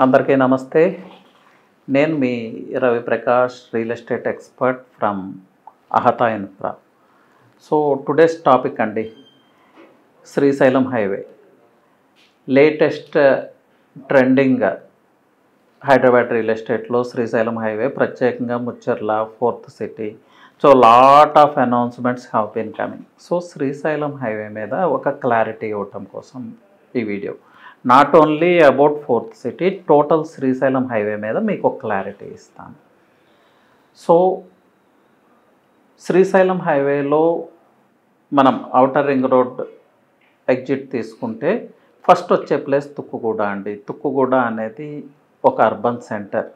అందరికీ నమస్తే. నేను మీ Ravi Prakash, real estate expert from Ahata infra. So today's topic అండి, Srisailam highway. Latest trending Hyderabad real ఎస్టేట్లో శ్రీశైలం హైవే, ప్రత్యేకంగా Mucherla, fourth city. So lot of announcements have been coming. So Srisailam highway మీద ఒక క్లారిటీ ఇవ్వటం కోసం ఈ video. Not only about fourth city, total Srisailam highway మీద మీకు ఒక క్లారిటీ ఇస్తాను. సో శ్రీశైలం హైవేలో మనం ఔటర్ రింగ్ రోడ్ ఎగ్జిట్ తీసుకుంటే ఫస్ట్ వచ్చే ప్లేస్ తుక్కుగూడ అండి. తుక్కుగూడ అనేది ఒక అర్బన్ సెంటర్,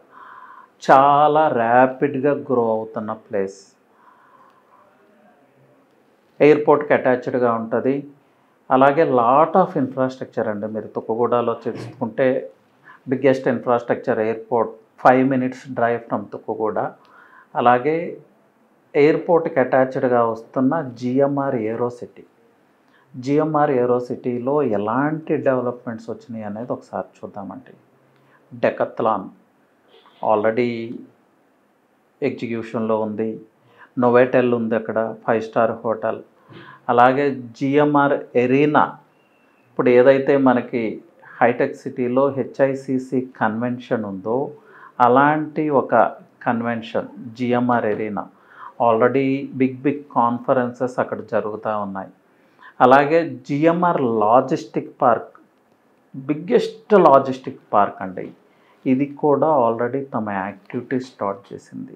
చాలా ర్యాపిడ్గా గ్రో అవుతున్న ప్లేస్. ఎయిర్పోర్ట్కి అటాచ్డ్గా ఉంటుంది. అలాగే లాట్ ఆఫ్ ఇన్ఫ్రాస్ట్రక్చర్ అండి. మీరు తుక్కుగూడలో చూసుకుంటే biggest infrastructure airport, 5 minutes drive from Tukkuguda. అలాగే ఎయిర్పోర్ట్కి అటాచ్డ్గా వస్తున్న జిఎంఆర్ ఏరో సిటీ. జిఎంఆర్ ఏరో సిటీలో ఎలాంటి డెవలప్మెంట్స్ వచ్చినాయి అనేది ఒకసారి చూద్దామండి. డెకత్లాన్ ఆల్రెడీ ఎగ్జిక్యూషన్లో ఉంది. నోవెటెల్ ఉంది అక్కడ, 5 స్టార్ హోటల్. అలాగే జిఎంఆర్ ఎరీనా, ఇప్పుడు ఏదైతే మనకి హైటెక్ సిటీలో హెచ్ఐసిసి కన్వెన్షన్ ఉందో అలాంటి ఒక convention GMR arena. Already big conferences అక్కడ జరుగుతూ ఉన్నాయి. అలాగే GMR logistic park, biggest logistic park అండి. ఇది కూడా ఆల్రెడీ తమ యాక్టివిటీ స్టార్ట్ చేసింది.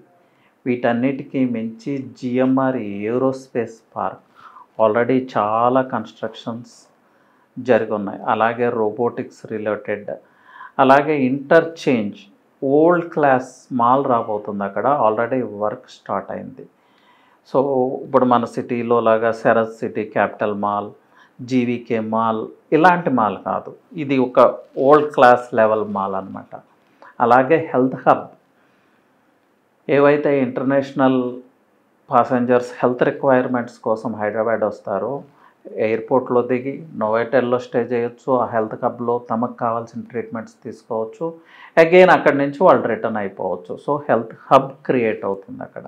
వీటన్నిటికీ మించి జిఎంఆర్ ఏరోస్పేస్ పార్క్ ఆల్రెడీ చాలా కన్స్ట్రక్షన్స్ జరిగి ఉన్నాయి. అలాగే రోబోటిక్స్ రిలేటెడ్, అలాగే ఇంటర్చేంజ్ ఓల్డ్ క్లాస్ మాల్ రాబోతుంది అక్కడ, ఆల్రెడీ వర్క్ స్టార్ట్ అయింది. సో ఇప్పుడు మన సిటీలో లాగా Sarath city capital mall, GVK mall ఇలాంటి మాల్ కాదు, ఇది ఒక ఓల్డ్ క్లాస్ లెవెల్ మాల్ అనమాట. అలాగే హెల్త్ హబ్, ఏవైతే ఇంటర్నేషనల్ పాసెంజర్స్ హెల్త్ రిక్వైర్మెంట్స్ కోసం హైదరాబాద్ వస్తారో, ఎయిర్పోర్ట్లో దిగి నోవెటెల్లో స్టే చేయొచ్చు. ఆ హెల్త్ హబ్లో తమకు కావాల్సిన ట్రీట్మెంట్స్ తీసుకోవచ్చు. అగైన్ అక్కడి నుంచి వాళ్ళు రిటర్న్ అయిపోవచ్చు. సో హెల్త్ హబ్ క్రియేట్ అవుతుంది అక్కడ.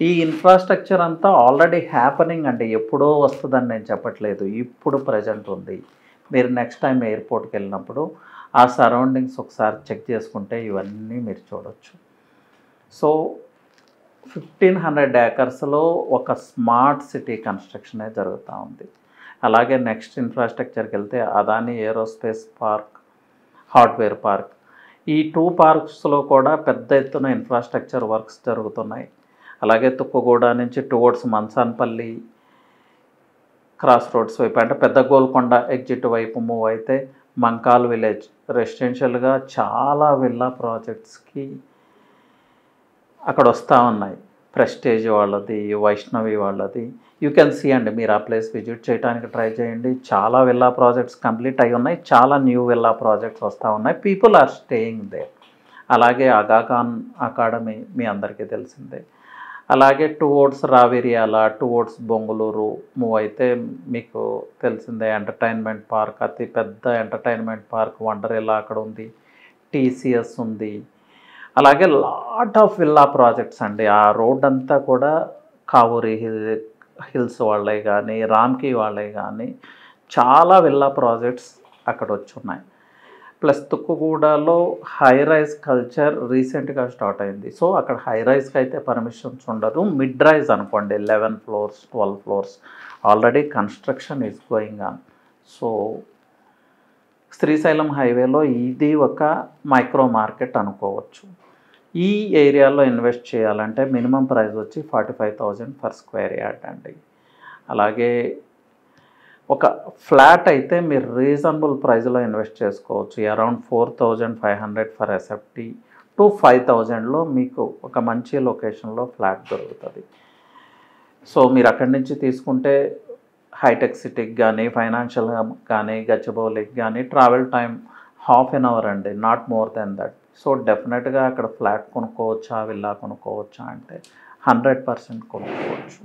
ఈ ఇన్ఫ్రాస్ట్రక్చర్ అంతా ఆల్రెడీ హ్యాపనింగ్ అండి. ఎప్పుడో వస్తుందని నేను చెప్పట్లేదు, ఇప్పుడు ప్రజెంట్ ఉంది. మీరు నెక్స్ట్ టైం ఎయిర్పోర్ట్కి వెళ్ళినప్పుడు ఆ సరౌండింగ్స్ ఒకసారి చెక్ చేసుకుంటే ఇవన్నీ మీరు చూడవచ్చు. సో 1500 acresలో ఒక స్మార్ట్ సిటీ కన్స్ట్రక్షనే జరుగుతూ ఉంది. అలాగే నెక్స్ట్ ఇన్ఫ్రాస్ట్రక్చర్కి వెళ్తే Adani aerospace park, hardware park. ఈ 2 పార్క్స్లో కూడా పెద్ద ఎత్తున ఇన్ఫ్రాస్ట్రక్చర్ వర్క్స్ జరుగుతున్నాయి. అలాగే తుక్కుగూడ నుంచి టువర్డ్స్ మన్సాన్పల్లి క్రాస్ రోడ్స్ వైపు, అంటే పెద్ద గోల్కొండ ఎగ్జిట్ వైపు మూవ్ అయితే మంకాల్ విలేజ్ రెసిడెన్షియల్గా చాలా విల్లా ప్రాజెక్ట్స్కి అక్కడ వస్తూ ఉన్నాయి. ప్రెస్టేజ్ వాళ్ళది, వైష్ణవి వాళ్ళది. యూ కెన్ సీ అండి, మీరు ఆ ప్లేస్ విజిట్ చేయడానికి ట్రై చేయండి. చాలా విల్లా ప్రాజెక్ట్స్ కంప్లీట్ అయి ఉన్నాయి, చాలా న్యూ విల్లా ప్రాజెక్ట్స్ వస్తూ ఉన్నాయి. People are staying there. అలాగే ఆగాఖాన్ అకాడమీ మీ అందరికీ తెలిసిందే. అలాగే towards Raviryala, towards Bongulur move అయితే మీకు తెలిసిందే ఎంటర్టైన్మెంట్ పార్క్, అతి పెద్ద ఎంటర్టైన్మెంట్ పార్క్ వండర్లా అక్కడ ఉంది. టీసీఎస్ ఉంది. అలాగే లాట్ ఆఫ్ విల్లా ప్రాజెక్ట్స్ అండి. ఆ రోడ్ అంతా కూడా కావూరి హిల్స్ వాళ్ళే కానీ, రామ్కీ వాళ్ళే కానీ చాలా విల్లా ప్రాజెక్ట్స్ అక్కడ వచ్చి ఉన్నాయి. ప్లస్ తుక్కుగూడలో హై రైజ్ కల్చర్ రీసెంట్గా స్టార్ట్ అయింది. సో అక్కడ హై రైజ్కి అయితే పర్మిషన్స్ ఉండదు. మిడ్ రైజ్ అనుకోండి, 11 floors 12 floors already construction is going on. So Srisailam హైవేలో ఇది ఒక మైక్రో మార్కెట్ అనుకోవచ్చు. ఈ ఏరియాలో ఇన్వెస్ట్ చేయాలంటే మినిమం ప్రైస్ వచ్చి 45,000 per square yard అండి. అలాగే ఒక ఫ్లాట్ అయితే మీరు రీజనబుల్ ప్రైస్లో ఇన్వెస్ట్ చేసుకోవచ్చు. అరౌండ్ 4,500 ఫర్ ఎస్ఎఫ్టీ టు 5,000లో మీకు ఒక మంచి లొకేషన్లో ఫ్లాట్ దొరుకుతుంది. సో మీరు అక్కడి నుంచి తీసుకుంటే హైటెక్ సిటీకి కానీ, ఫైనాన్షియల్గా కానీ, గచ్చిబౌలికి కానీ ట్రావెల్ టైం 1/2 an hour అండి, not more than that. So డెఫినెట్గా అక్కడ ఫ్లాట్ కొనుక్కోవచ్చా, విల్లా కొనుక్కోవచ్చా అంటే 100% కొనుక్కోవచ్చు.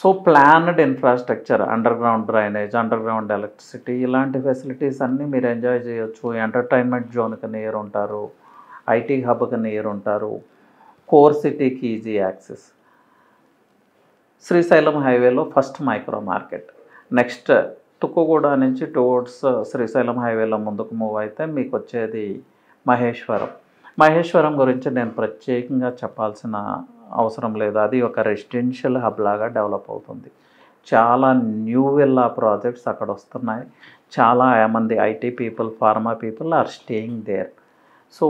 So planned infrastructure, under ground drainage, under ground electricity, ఇలాంటి ఫెసిలిటీస్ అన్నీ మీరు ఎంజాయ్ చేయొచ్చు. ఎంటర్టైన్మెంట్ జోన్కి నియర్ ఉంటారు, ఐటీ హబ్కి నియర్ ఉంటారు, కోర్ సిటీకి ఈజీ యాక్సెస్. శ్రీశైలం హైవేలో first micro market. Next Tukkuguda నుంచి టువర్డ్స్ శ్రీశైలం హైవేలో ముందుకు మూవ్ అయితే మీకు వచ్చేది మహేశ్వరం. మహేశ్వరం గురించి నేను ప్రత్యేకంగా చెప్పాల్సిన అవసరం లేదు. అది ఒక రెసిడెన్షియల్ హబ్ లాగా డెవలప్ అవుతుంది. చాలా న్యూ విల్లా ప్రాజెక్ట్స్ అక్కడ వస్తున్నాయి. చాలా మంది IT people, pharma people are staying there. So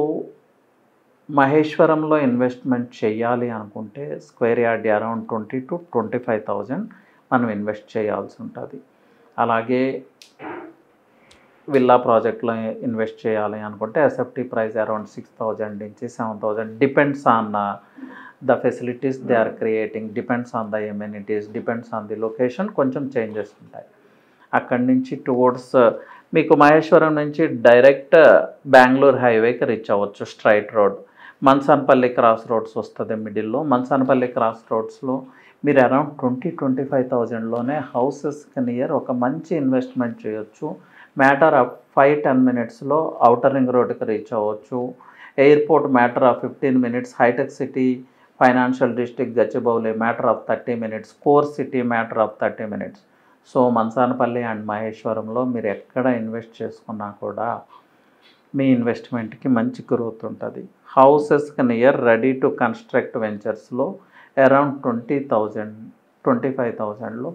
మహేశ్వరంలో ఇన్వెస్ట్మెంట్ చేయాలి అనుకుంటే స్క్వేర్ యార్డ్ అరౌండ్ 20,000 to 25,000 మనం ఇన్వెస్ట్ చేయాల్సి ఉంటుంది. అలాగే విల్లా ప్రాజెక్ట్లో ఇన్వెస్ట్ చేయాలి అనుకుంటే ఎస్ఎఫ్టీ ప్రైస్ అరౌండ్ 6,000 నుంచి 7,000, depends on the facilities they are creating, depends on the amenities, depends on the location, కొంచెం చేంజెస్ ఉంటాయి. అక్కడి నుంచి టువర్డ్స్ మీకు మహేశ్వరం నుంచి డైరెక్ట్ బెంగళూరు హైవేకి రీచ్ అవ్వచ్చు, straight road. Mansanpalli cross roads వస్తుంది మిడిల్లో. మన్సాన్పల్లి క్రాస్ రోడ్స్లో మీరు అరౌండ్ 20-25,000లోనే హౌసెస్కి నియర్ ఒక మంచి ఇన్వెస్ట్మెంట్ చేయొచ్చు. మ్యాటర్ ఆఫ్ 5-10 మినిట్స్లో ఔటర్ రింగ్ రోడ్కి రీచ్ అవ్వచ్చు. Airport matter of 15 minutes, hi-tech city financial district Gachibowli matter of 30 minutes, core city matter of 30 minutes. So Mansanpally and మహేశ్వరంలో మీరు ఎక్కడ ఇన్వెస్ట్ చేసుకున్నా కూడా మీ ఇన్వెస్ట్మెంట్కి మంచి గ్రోత్ ఉంటుంది. హౌసెస్కి నియర్ రెడీ టు కన్స్ట్రక్ట్ వెంచర్స్లో అరౌండ్ 20,000-25,000లో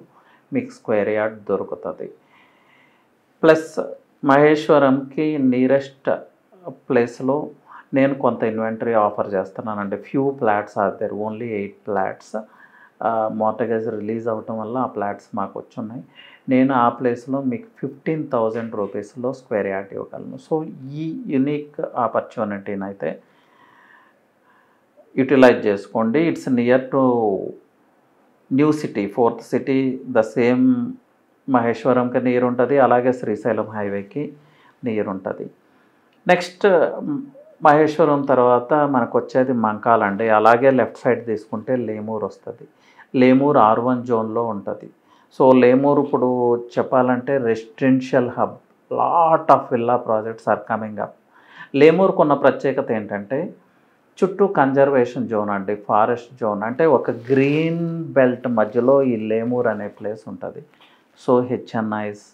మీకు స్క్వేర్ యార్డ్ దొరుకుతుంది. ప్లస్ మహేశ్వరంకి నియరెస్ట్ ప్లేస్లో నేను కొంత ఇన్వెంటరీ ఆఫర్ చేస్తున్నానండి. Few flats are there, only 8 flats. Mortgage release అవ్వటం వల్ల ఆ ఫ్లాట్స్ మాకు వచ్చున్నాయి. నేను ఆ ప్లేస్లో మీకు 15,000 రూపీస్లో స్క్వేర్ యార్డ్ ఇవ్వగలను. సో ఈ యునిక్ ఆపర్చునిటీని అయితే యూటిలైజ్ చేసుకోండి. It's near to new city, 4th city, the same మహేశ్వరంకి నియర్ ఉంటుంది, అలాగే శ్రీశైలం హైవేకి నియర్ ఉంటుంది. నెక్స్ట్ మహేశ్వరం తర్వాత మనకు వచ్చేది మంకాల్ అండి. అలాగే లెఫ్ట్ సైడ్ తీసుకుంటే లేమూరు వస్తుంది. లేమూరు R1 జోన్లో ఉంటుంది. సో లేమూరు ఇప్పుడు చెప్పాలంటే residential hub, lot of villa projects are coming up. లేమూరుకు ఉన్న ప్రత్యేకత ఏంటంటే చుట్టూ కన్జర్వేషన్ జోన్ అండి, ఫారెస్ట్ జోన్. అంటే ఒక గ్రీన్ బెల్ట్ మధ్యలో ఈ లేమూర్ అనే ప్లేస్ ఉంటుంది. సో హెచ్ఎన్ఐస్,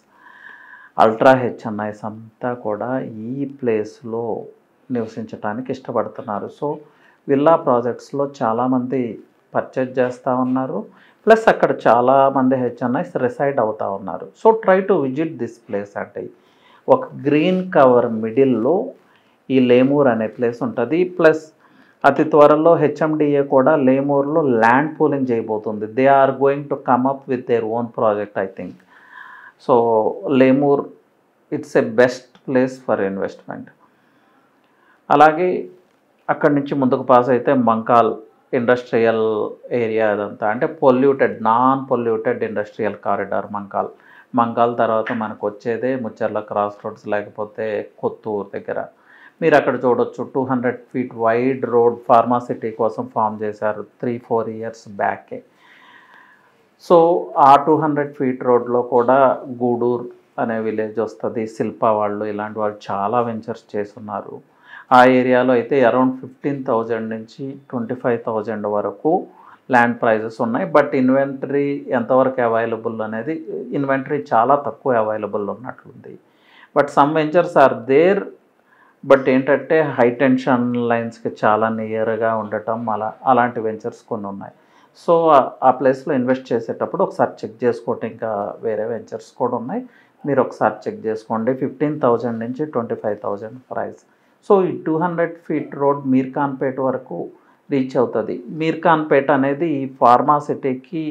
అల్ట్రా హెచ్ఎన్ఐస్ అంతా కూడా ఈ ప్లేస్లో నివసించడానికి ఇష్టపడుతున్నారు. సో విల్లా ప్రాజెక్ట్స్లో చాలామంది పర్చేజ్ చేస్తూ ఉన్నారు. ప్లస్ అక్కడ చాలామంది హెచ్ఎన్ఐస్ రిసైడ్ అవుతూ ఉన్నారు. So try to visit this place. అంటే ఒక గ్రీన్ కవర్ మిడిల్లో ఈ లేమూర్ అనే ప్లేస్ ఉంటుంది. ప్లస్ అతి త్వరలో హెచ్ఎండిఏ కూడా లేమూర్లో ల్యాండ్ పూలింగ్ చేయబోతుంది. They are going to come up with their own project I think. So Lemur it's a best place for investment. అలాగే అక్కడి నుంచి ముందుకు పాస్ అయితే మంకాల్ ఇండస్ట్రియల్ ఏరియా, అదంతా అంటే polluted, non polluted industrial corridor Mankal. Mankal తర్వాత మనకు వచ్చేదే ముచ్చర్ల క్రాస్ రోడ్స్, లేకపోతే కొత్తూరు దగ్గర. మీరు అక్కడ చూడొచ్చు 200 feet వైడ్ రోడ్ ఫార్మాసిటీ కోసం ఫామ్ చేశారు 3-4 years బ్యాకే. సో ఆ 200 feet రోడ్లో కూడా గూడూరు అనే విలేజ్ వస్తుంది. శిల్ప వాళ్ళు, ఇలాంటి వాళ్ళు చాలా వెంచర్స్ చేస్తున్నారు. ఆ ఏరియాలో అయితే అరౌండ్ 15,000 నుంచి 25,000 వరకు ల్యాండ్ ప్రైజెస్ ఉన్నాయి. బట్ ఇన్వెంటరీ ఎంతవరకు అవైలబుల్ అనేది, ఇన్వెంటరీ చాలా తక్కువ అవైలబుల్ ఉన్నట్లుంది. But some ventures are there. But ఏంటంటే హై టెన్షన్ లైన్స్కి చాలా నియర్గా ఉండటం, అలాంటి వెంచర్స్ కొన్ని ఉన్నాయి. సో ఆ ప్లేస్లో ఇన్వెస్ట్ చేసేటప్పుడు ఒకసారి చెక్ చేసుకోండి. ఇంకా వేరే వెంచర్స్ కూడా ఉన్నాయి, మీరు ఒకసారి చెక్ చేసుకోండి. 15,000 నుంచి 25,000 ప్రైస్. సో ఈ 200 feet రోడ్ మీర్ఖాన్పేట వరకు రీచ్ అవుతుంది. మీర్ఖాన్పేట అనేది ఈ ఫార్మాసిటీకి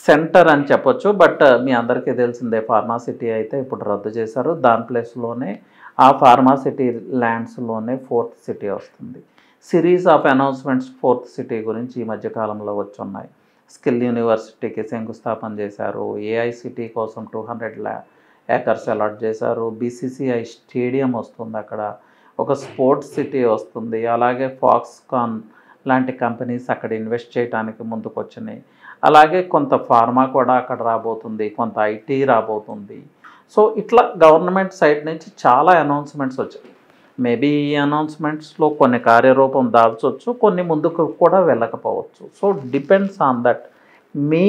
సెంటర్ అని చెప్పొచ్చు. బట్ మీ అందరికీ తెలిసిందే, ఫార్మాసిటీ అయితే ఇప్పుడు రద్దు చేశారు. దాని ప్లేస్లోనే ఆ ఫార్మాసిటీ ల్యాండ్స్లోనే 4th సిటీ వస్తుంది. Series of announcements 4th city గురించి ఈ మధ్యకాలంలో వచ్చున్నాయి. స్కిల్ యూనివర్సిటీకి శంకుస్థాపన చేశారు. ఏఐసిటీ కోసం 200 acres అలాట్ చేశారు. బీసీసీఐ స్టేడియం వస్తుంది, అక్కడ ఒక స్పోర్ట్స్ సిటీ వస్తుంది. అలాగే ఫాక్స్కాన్ లాంటి కంపెనీస్ అక్కడ ఇన్వెస్ట్ చేయడానికి ముందుకు వచ్చినాయి. అలాగే కొంత ఫార్మా కూడా అక్కడ రాబోతుంది, కొంత ఐటీ రాబోతుంది. సో ఇట్లా గవర్నమెంట్ సైడ్ నుంచి చాలా అనౌన్స్మెంట్స్ వచ్చాయి. మేబీ ఈ అనౌన్స్మెంట్స్లో కొన్ని కార్యరూపం దాల్చొచ్చు, కొన్ని ముందుకు కూడా వెళ్ళకపోవచ్చు. So depends on that. మీ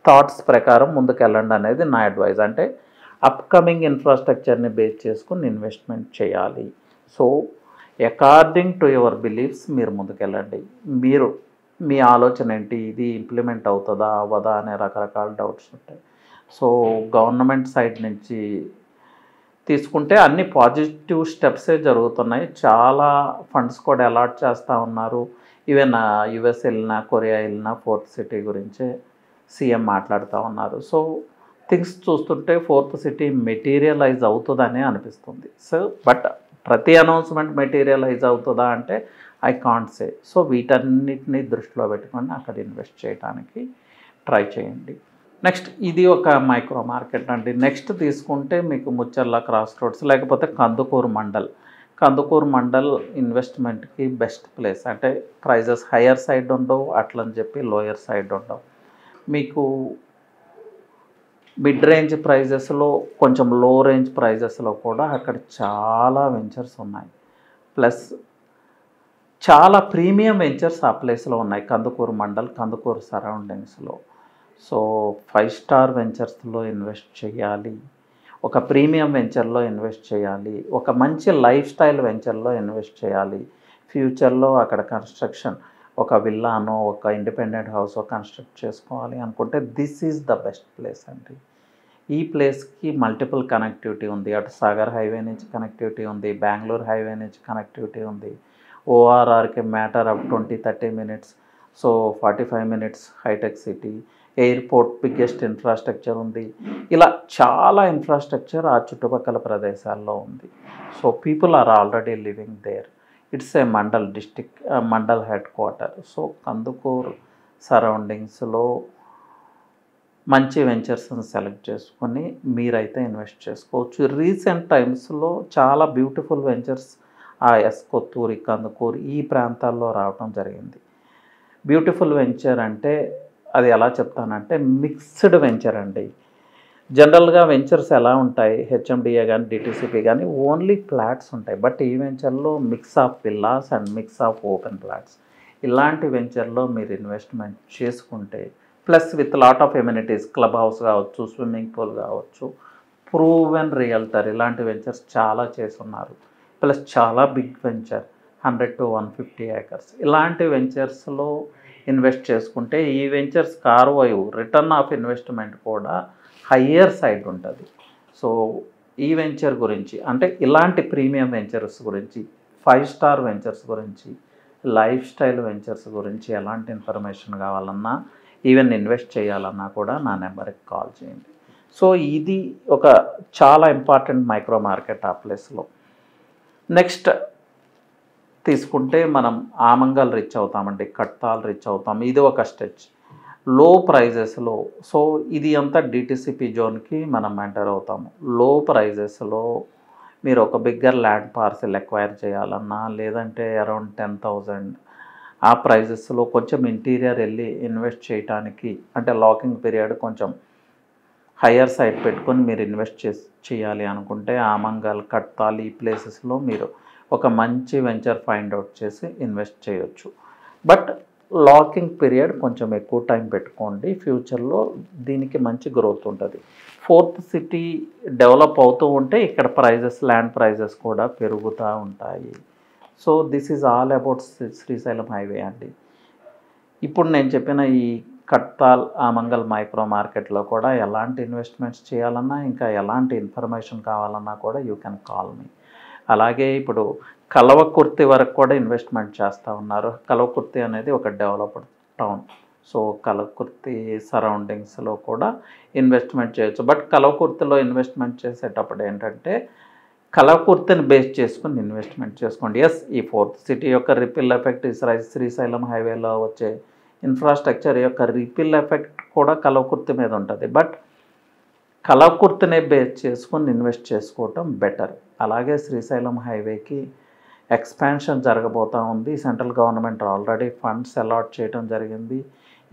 థాట్స్ ప్రకారం ముందుకెళ్ళండి అనేది నా అడ్వైజ్. అంటే అప్కమింగ్ ఇన్ఫ్రాస్ట్రక్చర్ని బేస్ చేసుకుని ఇన్వెస్ట్మెంట్ చేయాలి. So according to your beliefs మీరు ముందుకెళ్ళండి. మీరు మీ ఆలోచన ఏంటి, ఇది ఇంప్లిమెంట్ అవుతుందా అవ్వదా అనే రకరకాల డౌట్స్ ఉంటాయి. సో గవర్నమెంట్ సైడ్ నుంచి తీసుకుంటే అన్ని పాజిటివ్ స్టెప్సే జరుగుతున్నాయి. చాలా ఫండ్స్ కూడా అలాట్ చేస్తూ ఉన్నారు. ఈవెన్ యుఎస్ వెళ్ళినా, కొరియా వెళ్ళినా ఫోర్త్ సిటీ గురించే సీఎం మాట్లాడుతూ ఉన్నారు. సో థింగ్స్ చూస్తుంటే ఫోర్త్ సిటీ మెటీరియలైజ్ అవుతుందనే అనిపిస్తుంది. సో బట్ ప్రతి అనౌన్స్మెంట్ మెటీరియలైజ్ అవుతుందా అంటే ఐ కాంట్ సే. సో వీటన్నిటిని దృష్టిలో పెట్టుకొని అక్కడ ఇన్వెస్ట్ చేయడానికి ట్రై చేయండి. నెక్స్ట్ ఇది ఒక మైక్రో మార్కెట్ అండి. నెక్స్ట్ తీసుకుంటే మీకు ముచ్చర్ల క్రాస్ రోడ్స్ లేకపోతే కందుకూరు మండల్. కందుకూరు మండల్ ఇన్వెస్ట్మెంట్కి బెస్ట్ ప్లేస్. అంటే ప్రైజెస్ హయ్యర్ సైడ్ ఉండవు, అట్లని చెప్పి లోయర్ సైడ్ ఉండవు. మీకు మిడ్ రేంజ్ ప్రైజెస్లో, కొంచెం లో రేంజ్ ప్రైజెస్లో కూడా అక్కడ చాలా వెంచర్స్ ఉన్నాయి. ప్లస్ చాలా ప్రీమియం వెంచర్స్ ఆ ప్లేస్లో ఉన్నాయి. కందుకూరు మండల్, కందుకూరు సరౌండింగ్స్లో. సో 5 స్టార్ వెంచర్స్లో ఇన్వెస్ట్ చేయాలి, ఒక ప్రీమియం వెంచర్లో ఇన్వెస్ట్ చేయాలి, ఒక మంచి లైఫ్ స్టైల్ వెంచర్లో ఇన్వెస్ట్ చేయాలి. ఫ్యూచర్లో అక్కడ కన్స్ట్రక్షన్ ఒక విల్లానో, ఒక ఇండిపెండెంట్ హౌసో కన్స్ట్రక్ట్ చేసుకోవాలి అనుకుంటే this is the best place అండి. ఈ ప్లేస్కి మల్టిపుల్ కనెక్టివిటీ ఉంది. అటు సాగర్ హైవే నుంచి కనెక్టివిటీ ఉంది, బెంగళూరు హైవే నుంచి కనెక్టివిటీ ఉంది. ఓఆర్ఆర్కి matter up 20-30 minutes. So 45 minutes hi-tech city, airport, biggest infrastructure ఉంది. ఇలా చాలా ఇన్ఫ్రాస్ట్రక్చర్ ఆ చుట్టుపక్కల ప్రదేశాల్లో ఉంది. So people are already living there. It's a mandal district, mandal head quarter. So Kandukur సరౌండింగ్స్లో మంచి వెంచర్స్ని సెలెక్ట్ చేసుకొని మీరైతే ఇన్వెస్ట్ చేసుకోవచ్చు. రీసెంట్ టైమ్స్లో చాలా బ్యూటిఫుల్ వెంచర్స్ ఆ కొత్తూరు, కందుకూరు ఈ ప్రాంతాల్లో రావడం జరిగింది. బ్యూటిఫుల్ వెంచర్ అంటే అది ఎలా చెప్తానంటే మిక్స్డ్ వెంచర్ అండి. జనరల్గా వెంచర్స్ ఎలా ఉంటాయి, హెచ్ఎండిఏ కానీ డిటీసీపీ కానీ ఓన్లీ ఫ్లాట్స్ ఉంటాయి. బట్ ఈ వెంచర్లో mix of villas and mix of open flats. ఇలాంటి వెంచర్లో మీరు ఇన్వెస్ట్మెంట్ చేసుకుంటే plus with lot of amenities, club house కావచ్చు, స్విమ్మింగ్ పూల్ కావచ్చు, ప్రూవెన్ రియల్టర్ ఇలాంటి వెంచర్స్ చాలా చేస్తున్నారు. ప్లస్ చాలా బిగ్ వెంచర్ 100 to 150 acres. ఇలాంటి వెంచర్స్లో ఇన్వెస్ట్ చేసుకుంటే ఈ ventures ROI return of investment కూడా హయ్యర్ సైడ్ ఉంటుంది. సో ఈ వెంచర్ గురించి అంటే ఇలాంటి ప్రీమియం వెంచర్స్ గురించి, 5 స్టార్ వెంచర్స్ గురించి, లైఫ్ స్టైల్ వెంచర్స్ గురించి ఎలాంటి ఇన్ఫర్మేషన్ కావాలన్నా, ఈవెన్ ఇన్వెస్ట్ చేయాలన్నా కూడా నా నెంబర్కి కాల్ చేయండి. సో ఇది ఒక చాలా ఇంపార్టెంట్ మైక్రో మార్కెట్ ఆ ప్లేస్లో. నెక్స్ట్ తీసుకుంటే మనం ఆమంగల్ రీచ్ అవుతామండి, కట్తాల్ రీచ్ అవుతాం. ఇది ఒక స్టెచ్ లో ప్రైజెస్లో. సో ఇది అంతా డిటీసీపీ జోన్కి మనం ఎంటర్ అవుతాము. లో ప్రైజెస్లో మీరు ఒక బిగ్గర్ ల్యాండ్ పార్సెల్ ఎక్వైర్ చేయాలన్నా, లేదంటే అరౌండ్ 10,000 ఆ ప్రైజెస్లో కొంచెం ఇంటీరియర్ వెళ్ళి ఇన్వెస్ట్ చేయడానికి, అంటే లాకింగ్ పీరియడ్ కొంచెం హయ్యర్ సైడ్ పెట్టుకొని మీరు ఇన్వెస్ట్ చేయాలి అనుకుంటే ఆమంగల్, కట్తాల్ ఈ ప్లేసెస్లో మీరు ఒక మంచి వెంచర్ ఫైండ్ అవుట్ చేసి ఇన్వెస్ట్ చేయొచ్చు. బట్ లాకింగ్ పీరియడ్ కొంచెం ఎక్కువ టైం పెట్టుకోండి. ఫ్యూచర్లో దీనికి మంచి గ్రోత్ ఉంటుంది. ఫోర్త్ సిటీ డెవలప్ అవుతూ ఉంటే ఇక్కడ ప్రైజెస్, ల్యాండ్ ప్రైజెస్ కూడా పెరుగుతూ ఉంటాయి. So this is all about Srisailam highway అండి. ఇప్పుడు నేను చెప్పిన ఈ కట్తాల్, ఆమంగల్ మైక్రో మార్కెట్లో కూడా ఎలాంటి ఇన్వెస్ట్మెంట్స్ చేయాలన్నా, ఇంకా ఎలాంటి ఇన్ఫర్మేషన్ కావాలన్నా కూడా యూ కెన్ కాల్ మీ. అలాగే ఇప్పుడు కల్వకుర్తి వరకు కూడా ఇన్వెస్ట్మెంట్ చేస్తూ ఉన్నారు. కల్వకుర్తి అనేది ఒక డెవలప్డ్ టౌన్. సో కల్వకుర్తి సరౌండింగ్స్లో కూడా ఇన్వెస్ట్మెంట్ చేయొచ్చు. బట్ కల్వకుర్తిలో ఇన్వెస్ట్మెంట్ చేసేటప్పుడు ఏంటంటే కల్వకుర్తిని బేస్ చేసుకుని ఇన్వెస్ట్మెంట్ చేసుకోండి. ఎస్, ఈ ఫోర్త్ సిటీ యొక్క రిపిల్ ఎఫెక్ట్, శ్రీశైలం హైవేలో వచ్చే ఇన్ఫ్రాస్ట్రక్చర్ యొక్క రిపిల్ ఎఫెక్ట్ కూడా కల్వకుర్తి మీద ఉంటుంది. బట్ కల్వకుర్తినే బేస్ చేసుకొని ఇన్వెస్ట్ చేసుకోవటం బెటర్. అలాగే శ్రీశైలం హైవేకి ఎక్స్పాన్షన్ జరగబోతూ ఉంది. Central government already funds allot చేయడం జరిగింది.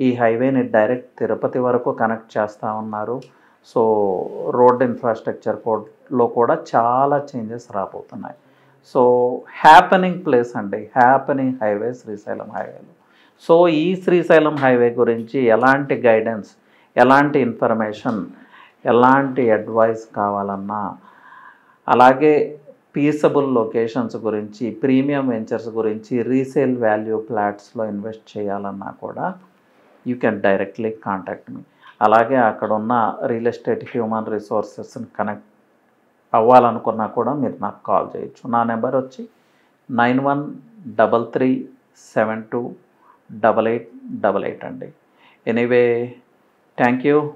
ఈ హైవేని డైరెక్ట్ తిరుపతి వరకు కనెక్ట్ చేస్తూ ఉన్నారు. సో రోడ్ ఇన్ఫ్రాస్ట్రక్చర్ కోడ్లో కూడా చాలా చేంజెస్ రాబోతున్నాయి. సో హ్యాపెనింగ్ ప్లేస్ అండి, హ్యాపెనింగ్ హైవే శ్రీశైలం హైవేలో. సో ఈ శ్రీశైలం హైవే గురించి ఎలాంటి గైడెన్స్, ఎలాంటి ఇన్ఫర్మేషన్, ఎలాంటి అడ్వైస్ కావాలన్నా, అలాగే పీసబుల్ లొకేషన్స్ గురించి, ప్రీమియం వెంచర్స్ గురించి, రీసేల్ వాల్యూ ఫ్లాట్స్లో ఇన్వెస్ట్ చేయాలన్నా కూడా you can directly contact me. అలాగే అక్కడ ఉన్న రియల్ ఎస్టేట్ హ్యూమన్ రిసోర్సెస్ని కనెక్ట్ అవ్వాలనుకున్నా కూడా మీరు నాకు కాల్ చేయొచ్చు. నా నెంబర్ వచ్చి 9133728888 అండి. Anyway, thank you,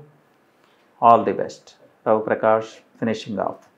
all the best. Ravi Prakash, finishing of.